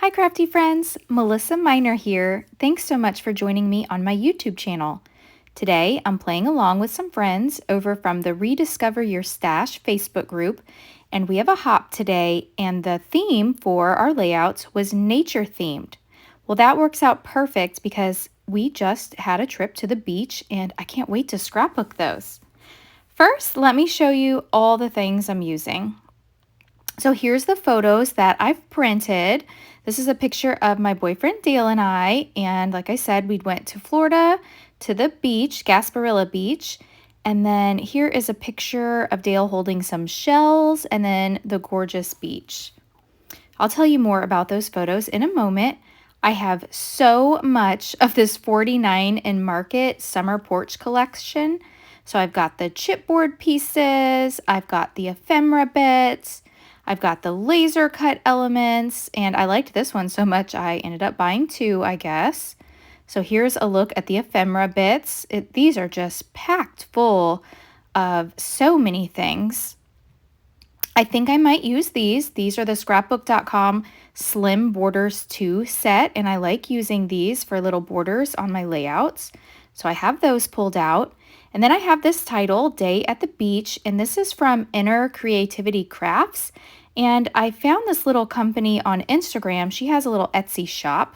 Hi crafty friends, Melissa Minor here. Thanks so much for joining me on my YouTube channel. Today I'm playing along with some friends over from the Rediscover Your Stash Facebook group, and we have a hop today, and the theme for our layouts was nature themed. Well, that works out perfect because we just had a trip to the beach and I can't wait to scrapbook those. First, let me show you all the things I'm using. So here's the photos that I've printed. This is a picture of my boyfriend Dale and I, and like I said, we went to Florida to the beach, Gasparilla Beach, and then here is a picture of Dale holding some shells and then the gorgeous beach. I'll tell you more about those photos in a moment. I have so much of this 49 in Market summer porch collection. So I've got the chipboard pieces, I've got the ephemera bits, I've got the laser cut elements, and I liked this one so much I ended up buying two, I guess. So here's a look at the ephemera bits. These are just packed full of so many things. I think I might use these. These are the scrapbook.com Slim Borders 2 set, and I like using these for little borders on my layouts. So I have those pulled out. And then I have this title, Day at the Beach, and this is from Inner Creativity Crafts. And I found this little company on Instagram. She has a little Etsy shop.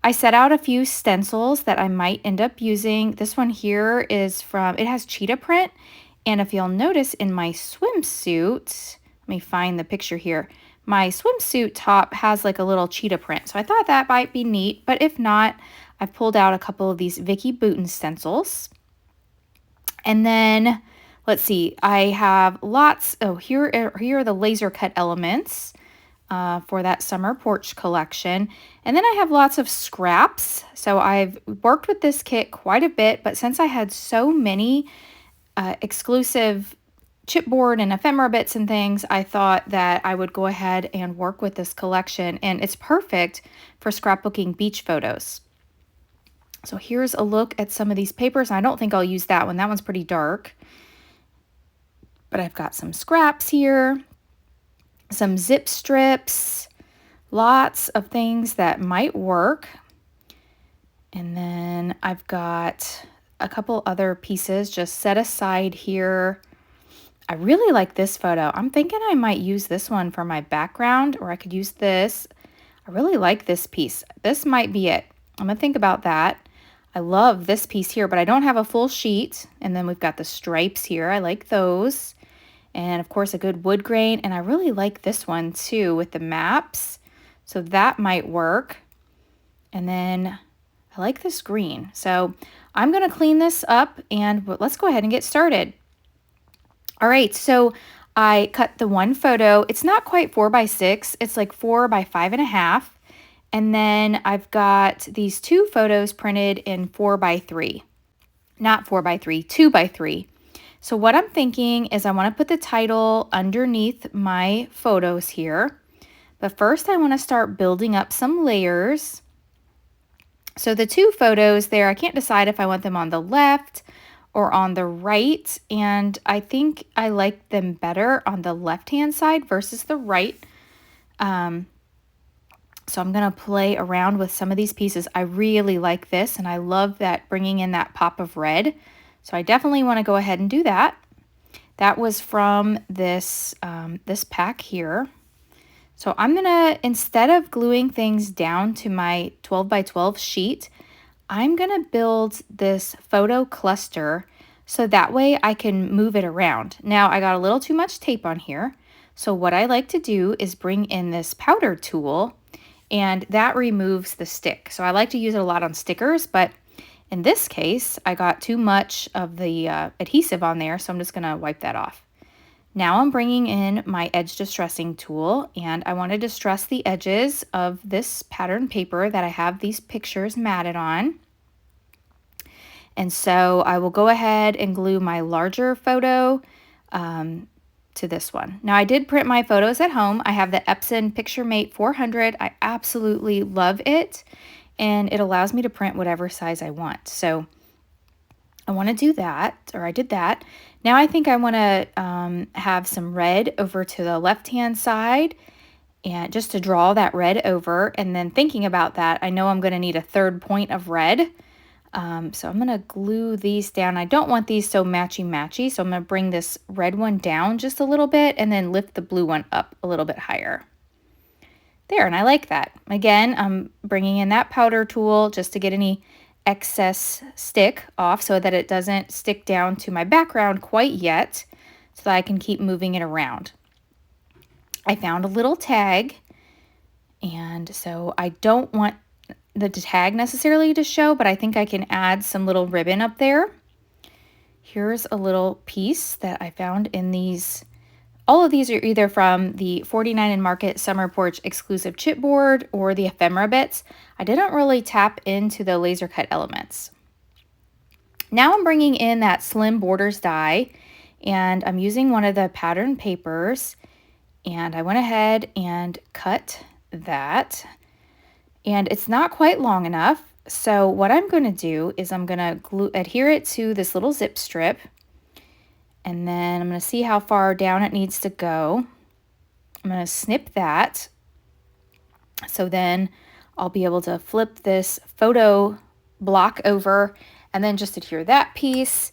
I set out a few stencils that I might end up using. This one here is from, it has cheetah print. And if you'll notice in my swimsuit, let me find the picture here. My swimsuit top has like a little cheetah print. So I thought that might be neat, but if not, I've pulled out a couple of these Vicky Bouton stencils. And then, let's see, I have lots, here are the laser cut elements for that summer porch collection. And then I have lots of scraps. So I've worked with this kit quite a bit, but since I had so many exclusive chipboard and ephemera bits and things, I thought that I would go ahead and work with this collection, and it's perfect for scrapbooking beach photos. So here's a look at some of these papers. I don't think I'll use that one. That one's pretty dark. But I've got some scraps here, some zip strips, lots of things that might work. And then I've got a couple other pieces just set aside here. I really like this photo. I'm thinking I might use this one for my background, or I could use this. I really like this piece. This might be it. I'm gonna think about that. I love this piece here, but I don't have a full sheet. And then we've got the stripes here. I like those. And of course, a good wood grain. And I really like this one too with the maps. So that might work. And then I like this green. So I'm going to clean this up and let's go ahead and get started. All right, so I cut the one photo. It's not quite 4x6. It's like 4 by 5.5. And then I've got these two photos printed in 4x3. Not 4x3, 2x3. So what I'm thinking is I want to put the title underneath my photos here. But first I want to start building up some layers. So the two photos there, I can't decide if I want them on the left or on the right. And I think I like them better on the left-hand side versus the right. So I'm going to play around with some of these pieces. I really like this, and I love that bringing in that pop of red. So I definitely want to go ahead and do that. That was from this, this pack here. So I'm going to, instead of gluing things down to my 12x12 sheet, I'm going to build this photo cluster so that way I can move it around. Now I got a little too much tape on here. So what I like to do is bring in this powder tool, and that removes the stick. So I like to use it a lot on stickers, but in this case, I got too much of the adhesive on there, so I'm just going to wipe that off. Now I'm bringing in my edge distressing tool, and I want to distress the edges of this pattern paper that I have these pictures matted on. And so I will go ahead and glue my larger photo to this one. Now I did print my photos at home. I have the Epson PictureMate 400. I absolutely love it, and it allows me to print whatever size I want. So I want to do that, or I did that. Now I think I want to have some red over to the left-hand side, and just to draw that red over. And then thinking about that, I know I'm going to need a third point of red. So I'm going to glue these down. I don't want these so matchy-matchy, so I'm going to bring this red one down just a little bit and then lift the blue one up a little bit higher. There, and I like that. Again, I'm bringing in that powder tool just to get any excess stick off so that it doesn't stick down to my background quite yet, so that I can keep moving it around. I found a little tag, and so I don't want the tag necessarily to show, but I think I can add some little ribbon up there. Here's a little piece that I found in these. All of these are either from the 49 and Market Summer Porch exclusive chipboard or the ephemera bits. I didn't really tap into the laser cut elements. Now I'm bringing in that slim borders die, and I'm using one of the pattern papers, and I went ahead and cut that. And it's not quite long enough, so what I'm going to do is I'm going to adhere it to this little zip strip, and then I'm going to see how far down it needs to go. I'm going to snip that, so then I'll be able to flip this photo block over and then just adhere that piece.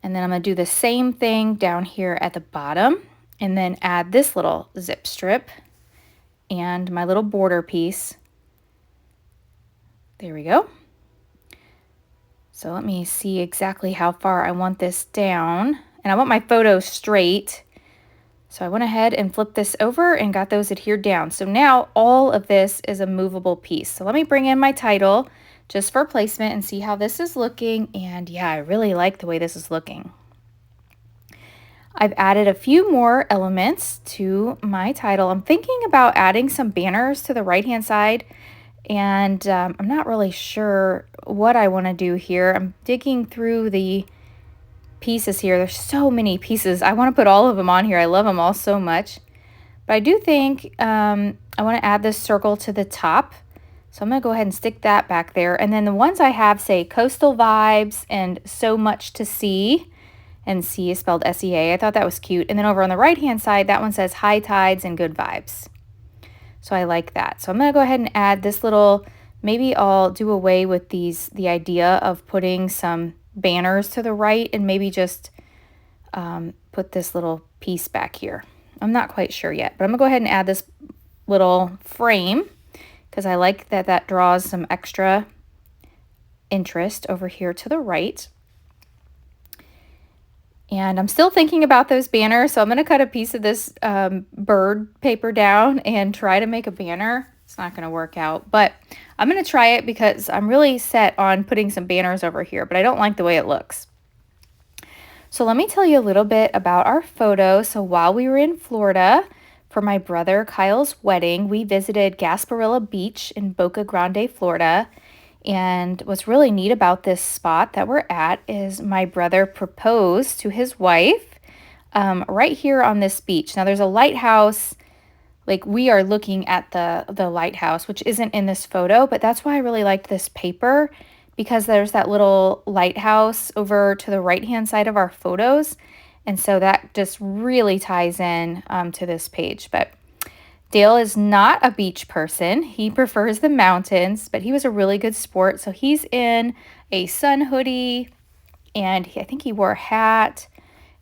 And then I'm going to do the same thing down here at the bottom, and then add this little zip strip and my little border piece. There we go. So let me see exactly how far I want this down. And I want my photo straight. So I went ahead and flipped this over and got those adhered down. So now all of this is a movable piece. So let me bring in my title just for placement and see how this is looking. And yeah, I really like the way this is looking. I've added a few more elements to my title. I'm thinking about adding some banners to the right-hand side. And I'm not really sure what I want to do here. I'm digging through the pieces here. There's so many pieces. I want to put all of them on here. I love them all so much. But I do think I want to add this circle to the top. So I'm going to go ahead and stick that back there. And then the ones I have say Coastal Vibes and So Much to See. And C is spelled S-E-A. I thought that was cute. And then over on the right-hand side, that one says High Tides and Good Vibes. So I like that. So I'm going to go ahead and add this little, maybe I'll do away with the idea of putting some banners to the right and maybe just put this little piece back here. I'm not quite sure yet, but I'm going to go ahead and add this little frame because I like that that draws some extra interest over here to the right. And I'm still thinking about those banners, so I'm going to cut a piece of this bird paper down and try to make a banner. It's not going to work out, but I'm going to try it because I'm really set on putting some banners over here, but I don't like the way it looks. So let me tell you a little bit about our photo. So while we were in Florida for my brother Kyle's wedding, we visited Gasparilla Beach in Boca Grande, Florida. And what's really neat about this spot that we're at is my brother proposed to his wife right here on this beach. Now there's a lighthouse, like we are looking at the lighthouse, which isn't in this photo, but that's why I really liked this paper because there's that little lighthouse over to the right-hand side of our photos. And so that just really ties in to this page. But Dale is not a beach person. He prefers the mountains, but he was a really good sport. So he's in a sun hoodie, and I think he wore a hat.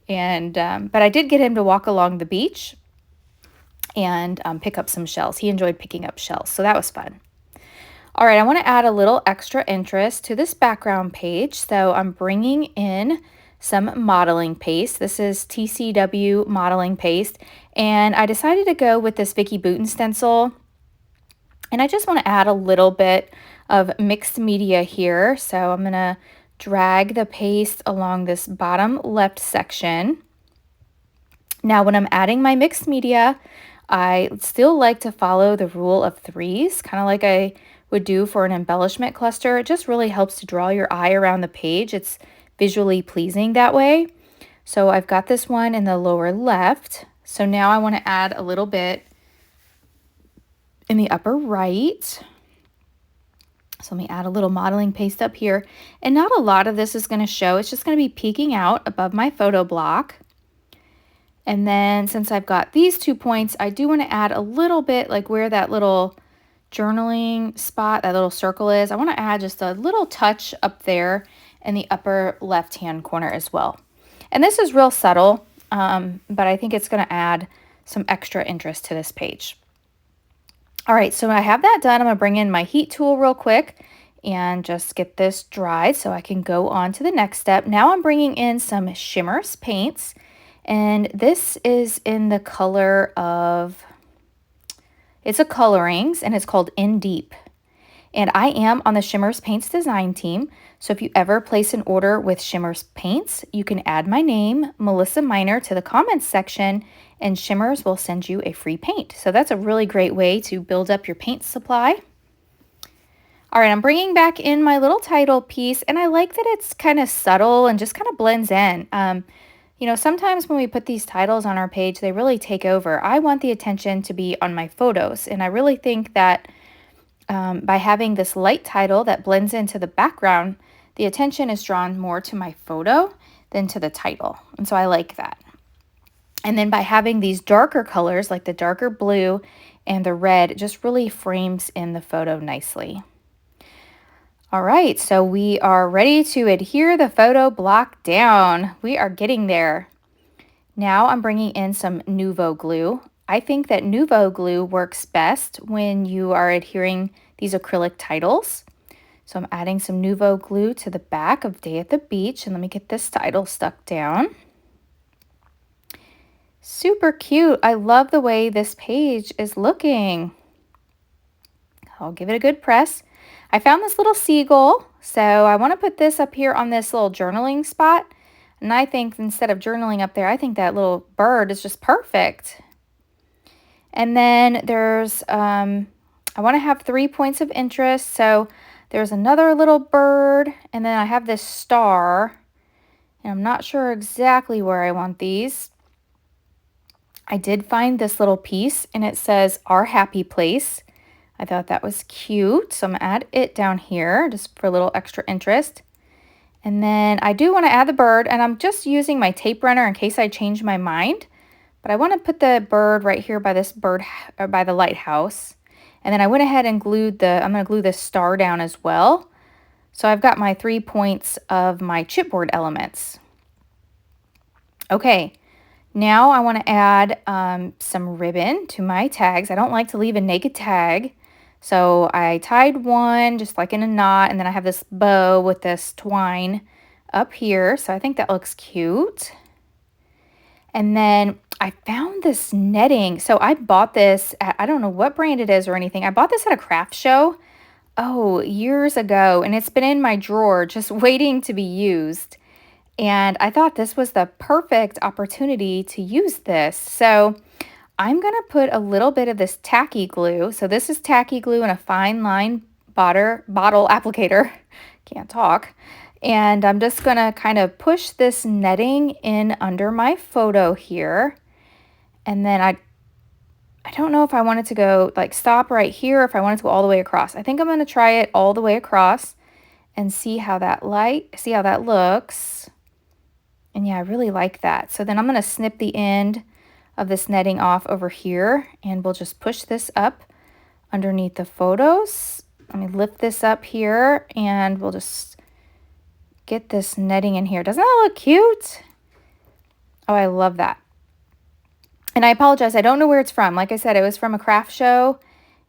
And but I did get him to walk along the beach and pick up some shells. He enjoyed picking up shells, so that was fun. All right, I want to add a little extra interest to this background page. So I'm bringing in some modeling paste. This is TCW modeling paste. And I decided to go with this Vicki Boutin stencil. And I just want to add a little bit of mixed media here. So I'm going to drag the paste along this bottom left section. Now when I'm adding my mixed media, I still like to follow the rule of threes, kind of like I would do for an embellishment cluster. It just really helps to draw your eye around the page. It's visually pleasing that way. So I've got this one in the lower left. So now I want to add a little bit in the upper right. So let me add a little modeling paste up here. And not a lot of this is going to show. It's just going to be peeking out above my photo block. And then since I've got these 2 points, I do want to add a little bit like where that little journaling spot, that little circle is. I want to add just a little touch up there in the upper left-hand corner as well. And this is real subtle, but I think it's going to add some extra interest to this page. All right, so I have that done. I'm going to bring in my heat tool real quick and just get this dried so I can go on to the next step. Now I'm bringing in some Shimmerz paints, and this is in the color of, it's a Coloringz, and it's called In Deep. And I am on the Shimmerz Paints design team, so if you ever place an order with Shimmerz Paints, you can add my name, Melissa Minor, to the comments section, and Shimmerz will send you a free paint. So that's a really great way to build up your paint supply. All right, I'm bringing back in my little title piece, and I like that it's kind of subtle and just kind of blends in. You know, sometimes when we put these titles on our page, they really take over. I want the attention to be on my photos, and I really think that by having this light title that blends into the background, the attention is drawn more to my photo than to the title. And so I like that. And then by having these darker colors, like the darker blue and the red, it just really frames in the photo nicely. All right, so we are ready to adhere the photo block down. We are getting there. Now I'm bringing in some Nuvo glue. I think that Nuvo glue works best when you are adhering these acrylic titles. So I'm adding some Nuvo glue to the back of Day at the Beach, and let me get this title stuck down. Super cute. I love the way this page is looking. I'll give it a good press. I found this little seagull, so I want to put this up here on this little journaling spot. And I think instead of journaling up there, I think that little bird is just perfect. And then there's, I want to have 3 points of interest. So there's another little bird, and then I have this star. And I'm not sure exactly where I want these. I did find this little piece, and it says Our Happy Place. I thought that was cute, so I'm going to add it down here just for a little extra interest. And then I do want to add the bird, and I'm just using my tape runner in case I change my mind. But I want to put the bird right here by this bird, or by the lighthouse. And then I went ahead and glued I'm going to glue this star down as well. So I've got my 3 points of my chipboard elements. Okay, now I want to add some ribbon to my tags. I don't like to leave a naked tag. So I tied one just like in a knot, and then I have this bow with this twine up here. So I think that looks cute. And then I found this netting. So I bought this at, I don't know what brand it is or anything. I bought this at a craft show, years ago, and it's been in my drawer just waiting to be used. And I thought this was the perfect opportunity to use this. So I'm going to put a little bit of this tacky glue. So this is tacky glue in a fine line bottle applicator. Can't talk. And I'm just going to kind of push this netting in under my photo here. And then I don't know if I want it to go like stop right here, or if I want it to go all the way across. I think I'm going to try it all the way across and see how that looks. And yeah, I really like that. So then I'm going to snip the end of this netting off over here, and we'll just push this up underneath the photos. Let me lift this up here, and we'll just get this netting in here. Doesn't that look cute? Oh, I love that. And I apologize, I don't know where it's from. Like I said, it was from a craft show,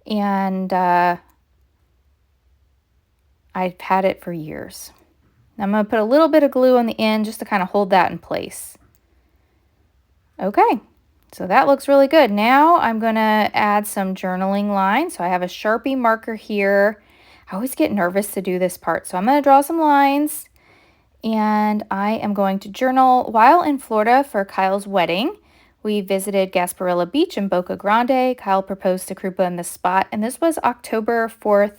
and I've had it for years. I'm going to put a little bit of glue on the end just to kind of hold that in place. Okay, so that looks really good. Now I'm going to add some journaling lines. So I have a Sharpie marker here. I always get nervous to do this part. So I'm going to draw some lines, and I am going to journal while in Florida for Kyle's wedding. We visited Gasparilla Beach in Boca Grande. Kyle proposed to Krupa in this spot, and this was October 4th,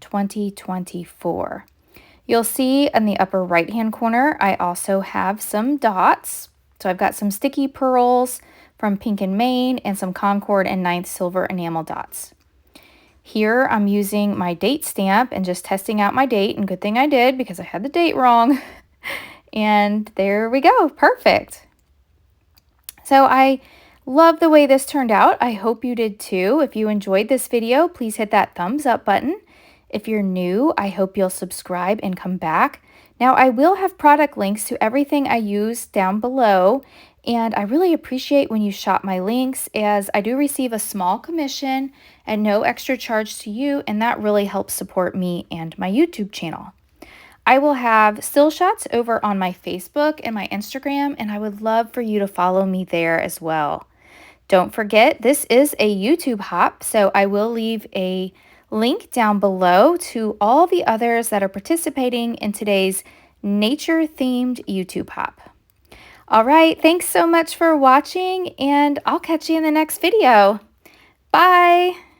2024. You'll see in the upper right-hand corner, I also have some dots. So I've got some sticky pearls from Pink and Maine and some Concord and 9th Silver enamel dots. Here I'm using my date stamp and just testing out my date, and good thing I did because I had the date wrong. And there we go, perfect. So I love the way this turned out. I hope you did too. If you enjoyed this video, please hit that thumbs up button. If you're new, I hope you'll subscribe and come back. Now, I will have product links to everything I use down below, and I really appreciate when you shop my links, as I do receive a small commission and no extra charge to you, and that really helps support me and my YouTube channel. I will have still shots over on my Facebook and my Instagram, and I would love for you to follow me there as well. Don't forget, this is a YouTube hop, so I will leave a link down below to all the others that are participating in today's nature-themed YouTube hop. All right, thanks so much for watching, and I'll catch you in the next video. Bye!